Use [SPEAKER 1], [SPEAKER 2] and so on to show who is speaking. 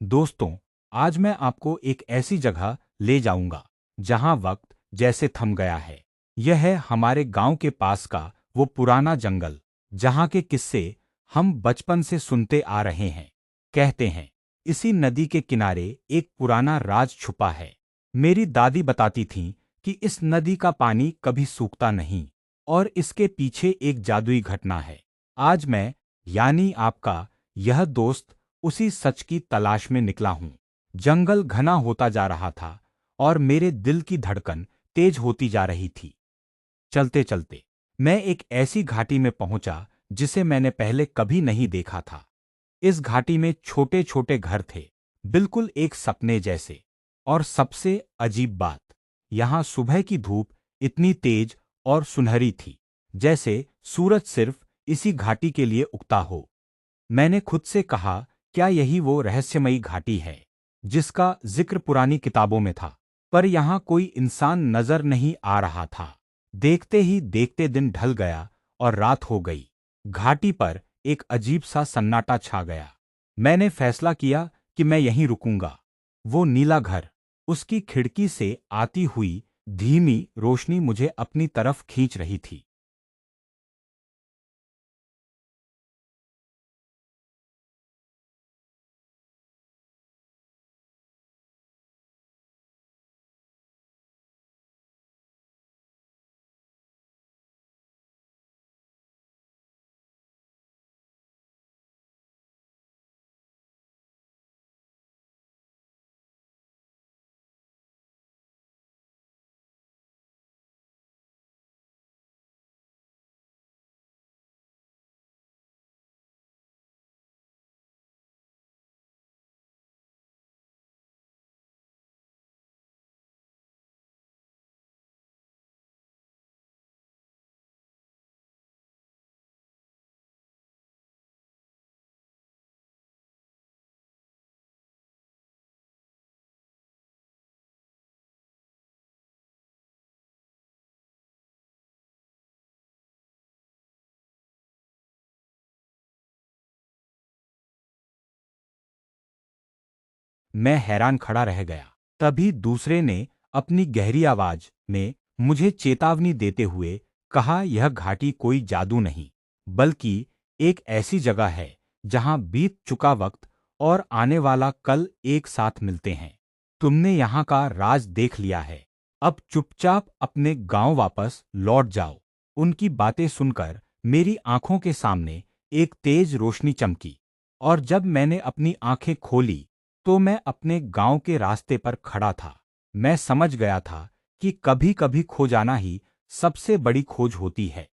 [SPEAKER 1] दोस्तों, आज मैं आपको एक ऐसी जगह ले जाऊंगा जहां वक्त जैसे थम गया है। यह है हमारे गांव के पास का वो पुराना जंगल, जहां के किस्से हम बचपन से सुनते आ रहे हैं। कहते हैं, इसी नदी के किनारे एक पुराना राज छुपा है। मेरी दादी बताती थीं कि इस नदी का पानी कभी सूखता नहीं और इसके पीछे एक जादुई घटना है। आज मैं, यानी आपका यह दोस्त, उसी सच की तलाश में निकला हूं। जंगल घना होता जा रहा था और मेरे दिल की धड़कन तेज होती जा रही थी। चलते चलते मैं एक ऐसी घाटी में पहुंचा जिसे मैंने पहले कभी नहीं देखा था। इस घाटी में छोटे छोटे घर थे, बिल्कुल एक सपने जैसे। और सबसे अजीब बात, यहां सुबह की धूप इतनी तेज और सुनहरी थी, जैसे सूरज सिर्फ इसी घाटी के लिए उगता हो। मैंने खुद से कहा, क्या यही वो रहस्यमयी घाटी है जिसका जिक्र पुरानी किताबों में था? पर यहां कोई इंसान नजर नहीं आ रहा था। देखते ही देखते दिन ढल गया और रात हो गई। घाटी पर एक अजीब सा सन्नाटा छा गया। मैंने फैसला किया कि मैं यहीं रुकूंगा। वो नीला घर, उसकी खिड़की से आती हुई धीमी रोशनी मुझे अपनी तरफ खींच रही थी। मैं हैरान खड़ा रह गया। तभी दूसरे ने अपनी गहरी आवाज में मुझे चेतावनी देते हुए कहा, यह घाटी कोई जादू नहीं, बल्कि एक ऐसी जगह है जहां बीत चुका वक्त और आने वाला कल एक साथ मिलते हैं। तुमने यहां का राज देख लिया है, अब चुपचाप अपने गांव वापस लौट जाओ। उनकी बातें सुनकर मेरी आंखों के सामने एक तेज रोशनी चमकी, और जब मैंने अपनी आंखें खोली तो मैं अपने गांव के रास्ते पर खड़ा था। मैं समझ गया था कि कभी कभी खो जाना ही सबसे बड़ी खोज होती है।